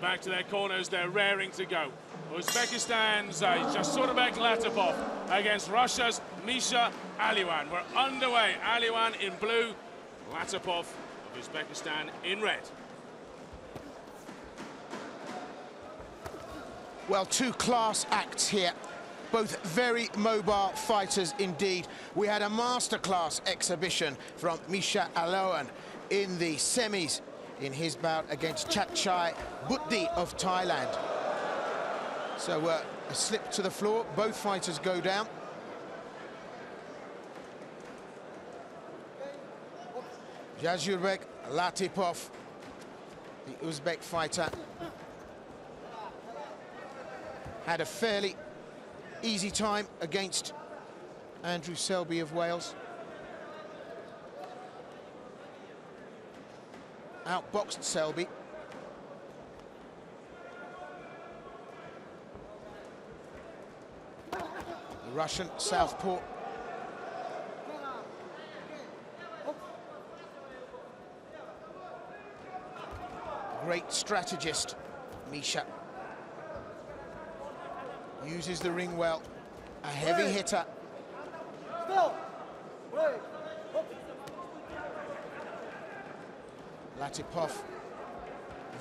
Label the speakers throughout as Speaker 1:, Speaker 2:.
Speaker 1: Back to their corners, they're raring to go. Uzbekistan's Jasurbe LATIPOV against Russia's Misha ALOIAN. We're underway. ALOIAN in blue, LATIPOV of Uzbekistan in red.
Speaker 2: Well, two class acts here. Both very mobile fighters indeed. We had a masterclass exhibition from Misha ALOIAN in the semis in his bout against Chachai Butti of Thailand. So a slip to the floor, both fighters go down. Jasurbe LATIPOV, the Uzbek fighter, had a fairly easy time against Andrew Selby of Wales. Outboxed Selby. The Russian southpaw. Great strategist, Misha. Uses the ring well. A heavy hitter. LATIPOV,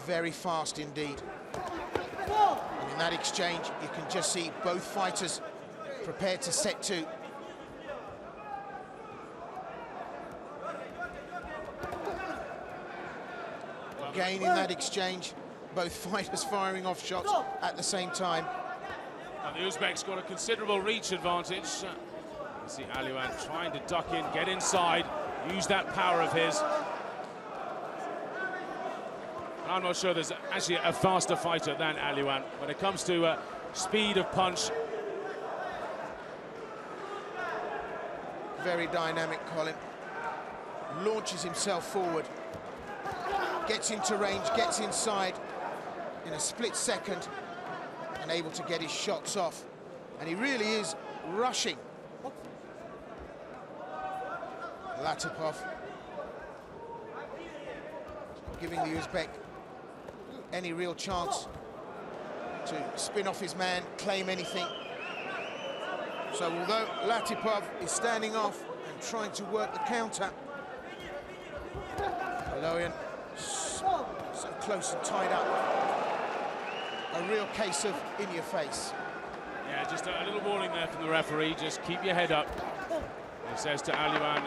Speaker 2: very fast indeed. And in that exchange, you can just see both fighters prepared to set to. Again in that exchange, both fighters firing off shots at the same time.
Speaker 1: And the Uzbek's got a considerable reach advantage. You see ALOIAN trying to duck in, get inside, use that power of his. I'm not sure there's actually a faster fighter than ALOIAN when it comes to speed of punch.
Speaker 2: Very dynamic, Colin. Launches himself forward. Gets into range, gets inside in a split second and able to get his shots off. And he really is rushing. LATIPOV giving the Uzbek any real chance to spin off his man, claim anything. So although LATIPOV is standing off and trying to work the counter, ALOIAN so close and tied up. A real case of in your face.
Speaker 1: Yeah, just a little warning there from the referee. Just keep your head up. He says to ALOIAN,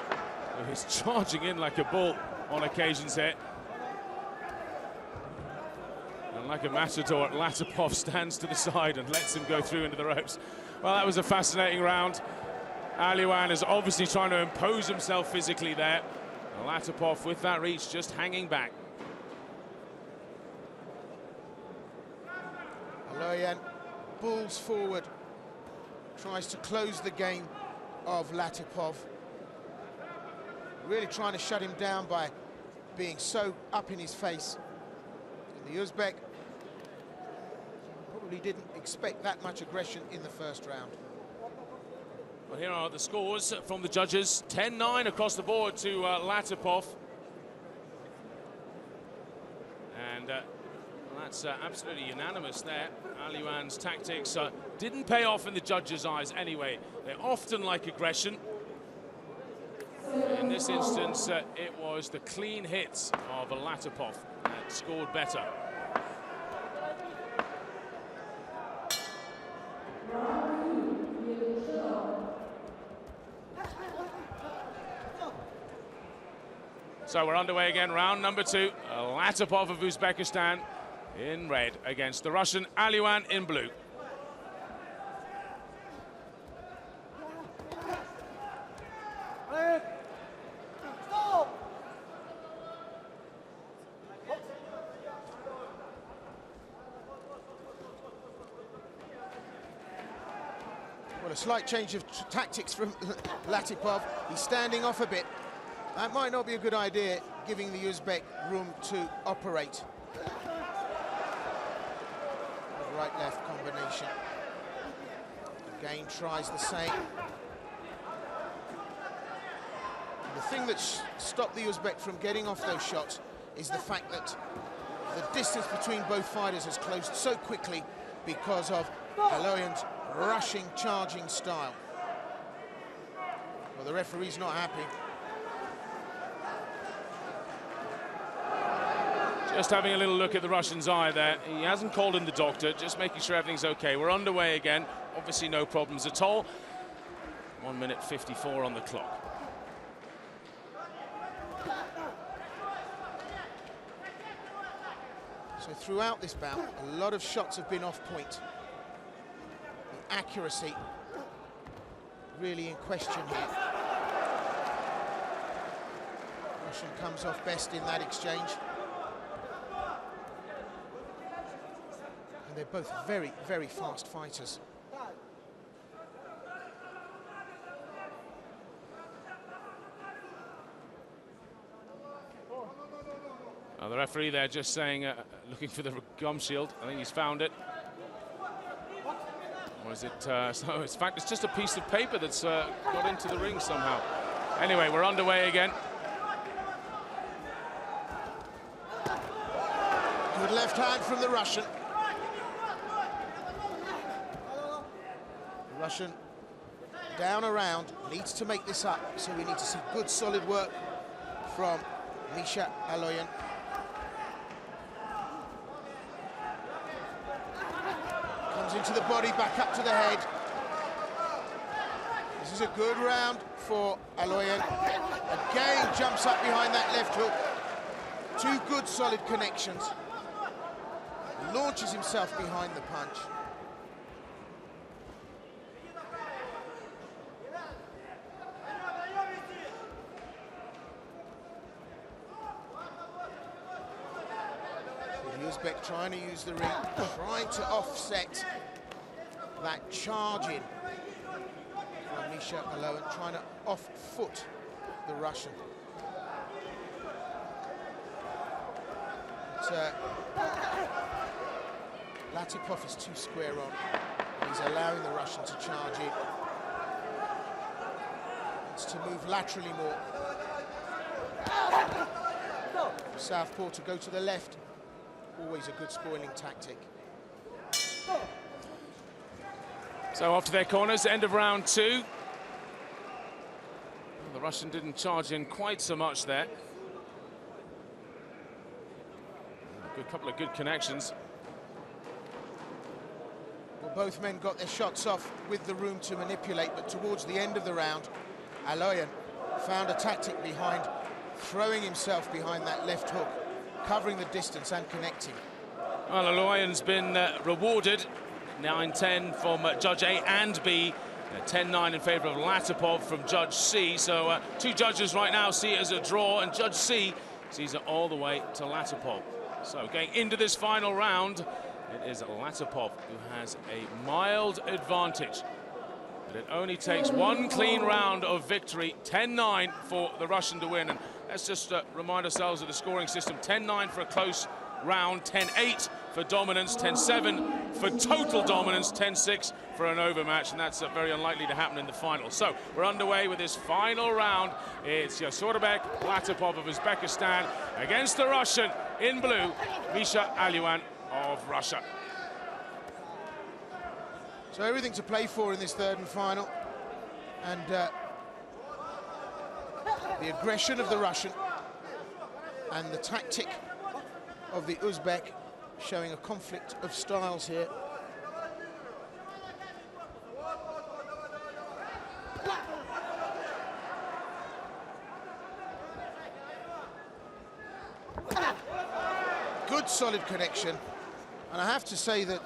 Speaker 1: who is charging in like a bull on occasions here. And like a matador, LATIPOV stands to the side and lets him go through into the ropes. Well, that was a fascinating round. ALOIAN is obviously trying to impose himself physically there. LATIPOV with that reach just hanging back.
Speaker 2: ALOIAN bulls forward, tries to close the game of LATIPOV. Really trying to shut him down by being so up in his face. And the Uzbek probably didn't expect that much aggression in the first round.
Speaker 1: Well, here are the scores from the judges. 10-9 across the board to LATIPOV. And that's absolutely unanimous there. ALOIAN's tactics didn't pay off in the judges' eyes anyway. They often like aggression. In this instance, it was the clean hits of LATIPOV that scored better. So we're underway again, round number 2. LATIPOV of Uzbekistan in red against the Russian ALOIAN in blue.
Speaker 2: Well, a slight change of tactics from LATIPOV. He's standing off a bit. That might not be a good idea, giving the Uzbek room to operate. Right-left combination. Again, tries the same. The thing that stopped the Uzbek from getting off those shots is the fact that the distance between both fighters has closed so quickly because of Aloian's rushing, charging style. Well, the referee's not happy.
Speaker 1: Just having a little look at the Russian's eye there. He hasn't called in the doctor, just making sure everything's okay. We're underway again. Obviously no problems at all. 1 minute 54 on the clock.
Speaker 2: So throughout this bout, a lot of shots have been off point. The accuracy really in question here. Russian comes off best in that exchange. And they're both very, very fast fighters.
Speaker 1: The referee there just saying, looking for the gum shield. I think he's found it. Or is it, so in fact, it's just a piece of paper that's got into the ring somehow. Anyway, we're underway again.
Speaker 2: Good left hand from the Russian. The Russian down around, needs to make this up, so we need to see good solid work from Misha ALOIAN. Comes into the body, back up to the head. This is a good round for ALOIAN. Again, jumps up behind that left hook. Two good solid connections. Launches himself behind the punch. Uzbek trying to use the ring, trying to offset that charge in from Misha ALOIAN, trying to off-foot the Russian. But, Latipov is too square on. He's allowing the Russian to charge in. It's to move laterally more. Southpaw to go to the left. Always a good spoiling tactic.
Speaker 1: So off to their corners, end of round two. The Russian didn't charge in quite so much there. A good couple of good connections.
Speaker 2: Well, both men got their shots off with the room to manipulate, but towards the end of the round, ALOIAN found a tactic behind, throwing himself behind that left hook, covering the distance and connecting.
Speaker 1: Well, ALOIAN's been rewarded. 9-10 from Judge A and B. 10-9 in favour of Latipov from Judge C. So two judges right now see it as a draw, and Judge C sees it all the way to Latipov. So going into this final round, it is Latipov who has a mild advantage. But it only takes one clean round of victory, 10-9 for the Russian to win. And let's just remind ourselves of the scoring system. 10-9 for a close round, 10-8 for dominance, 10-7 for total dominance, 10-6 for an overmatch, and that's very unlikely to happen in the final. So we're underway with this final round. It's Jasurbe LATIPOV of Uzbekistan against the Russian in blue, Misha ALOIAN of Russia.
Speaker 2: So everything to play for in this third and final, and the aggression of the Russian and the tactic of the Uzbek showing a conflict of styles here. Good solid connection, and I have to say that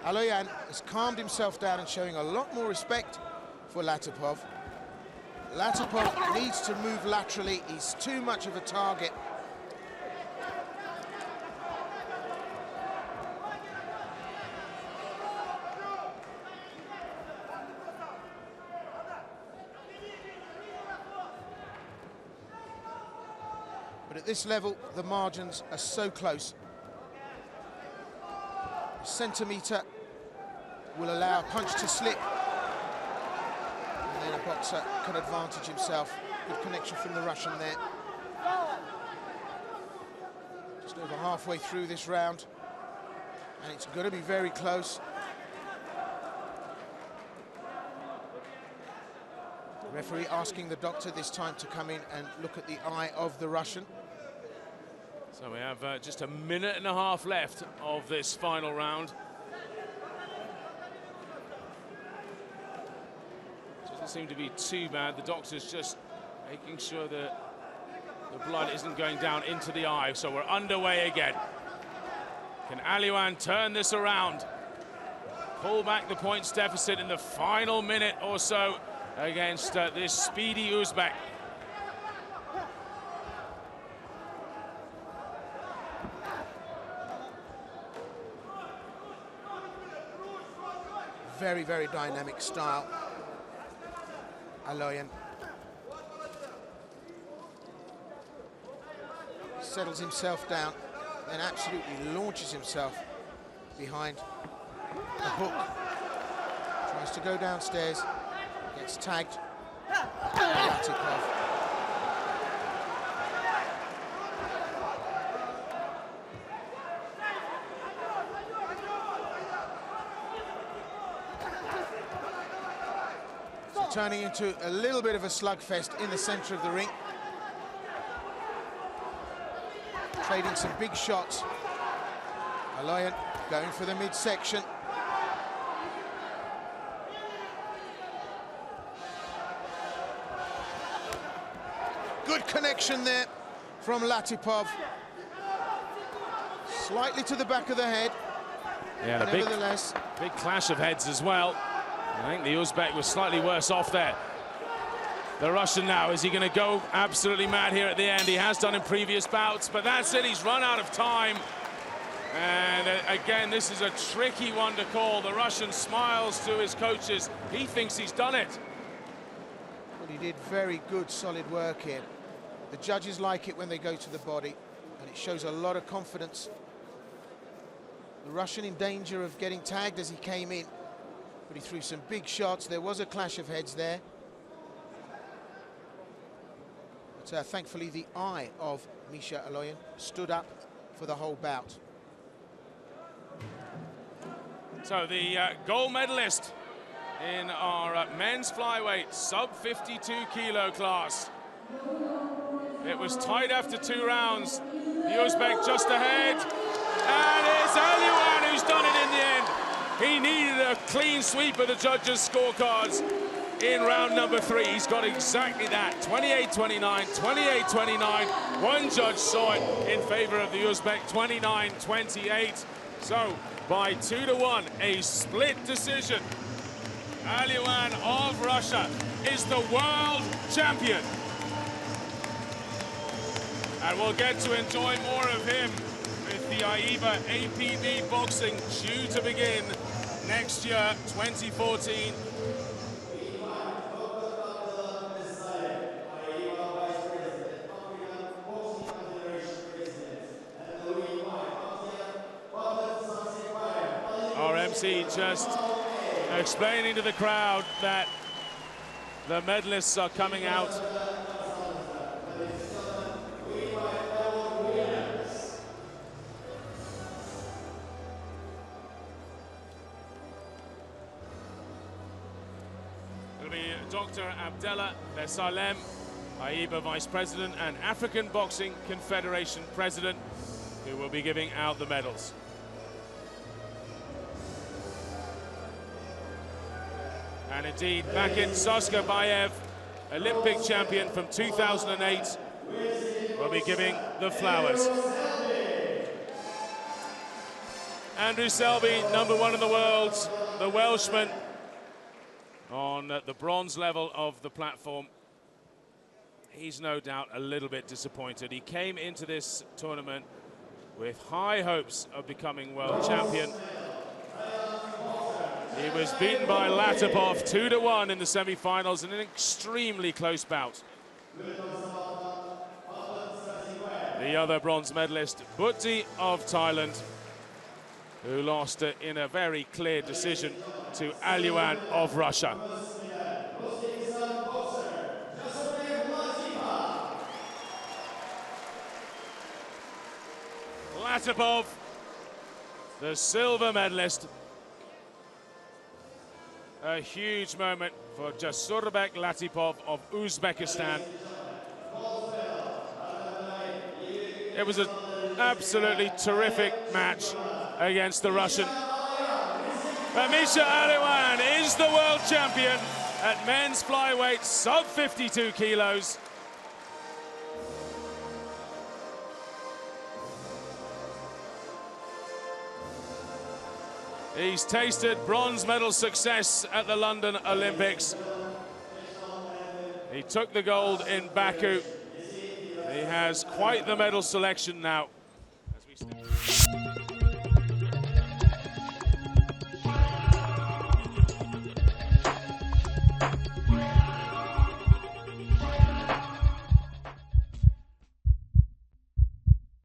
Speaker 2: ALOIAN has calmed himself down and showing a lot more respect for Latipov. Latipov needs to move laterally. He's too much of a target. But at this level, the margins are so close. A centimetre will allow a punch to slip. And then a boxer can advantage himself. Good connection from the Russian there. Just over halfway through this round, and it's going to be very close. The referee asking the doctor this time to come in and look at the eye of the Russian.
Speaker 1: So we have just a minute and a half left of this final round. Doesn't seem to be too bad. The doctor's just making sure that the blood isn't going down into the eye. So we're underway again. Can ALOIAN turn this around? Pull back the points deficit in the final minute or so against this speedy Uzbek.
Speaker 2: Very, very dynamic style. ALOIAN settles himself down, then absolutely launches himself behind the hook. Tries to go downstairs, gets tagged by LATIPOV. So turning into a little bit of a slugfest in the center of the ring. Trading some big shots. ALOIAN going for the midsection. Good connection there from LATIPOV. Slightly to the back of the head.
Speaker 1: Yeah, the
Speaker 2: nevertheless,
Speaker 1: big clash of heads as well. I think the Uzbek was slightly worse off there. The Russian now, is he going to go absolutely mad here at the end? He has done in previous bouts, but that's it, he's run out of time. And again, this is a tricky one to call. The Russian smiles to his coaches. He thinks he's done it.
Speaker 2: Well, he did very good, solid work here. The judges like it when they go to the body, and it shows a lot of confidence. The Russian in danger of getting tagged as he came in, but he threw some big shots. There was a clash of heads there. But thankfully, the eye of Misha ALOIAN stood up for the whole bout.
Speaker 1: So the gold medalist in our men's flyweight sub-52 kilo class. It was tight after 2 rounds. The Uzbek just ahead. And it's ALOIAN who's done it in the end. He needed a clean sweep of the judges' scorecards in round number 3. He's got exactly that. 28-29, 28-29. One judge saw it in favor of the Uzbek, 29-28. So by 2-1, a split decision. ALOIAN of Russia is the world champion. And we'll get to enjoy more of him with the AIBA APB boxing due to begin next year, 2014. Our MC just explaining to the crowd that the medalists are coming out. It'll be Dr. Abdallah Salem, AIBA Vice President and African Boxing Confederation President, who will be giving out the medals. And indeed, Bakit Saskabayev, Olympic champion from 2008, will be giving the flowers. Andrew Selby, #1 in the world, the Welshman, on the bronze level of the platform. He's no doubt a little bit disappointed. He came into this tournament with high hopes of becoming world champion. He was beaten by LATIPOV 2-1 in the semi-finals in an extremely close bout. The other bronze medalist, Butti of Thailand, who lost in a very clear decision to ALOIAN of Russia. LATIPOV, the silver medalist. A huge moment for Jasurbe LATIPOV of Uzbekistan. It was an absolutely terrific match against the Russian. But Misha ALOIAN is the world champion at men's flyweight, sub 52 kilos. He's tasted bronze medal success at the London Olympics. He took the gold in Baku. He has quite the medal selection now. As we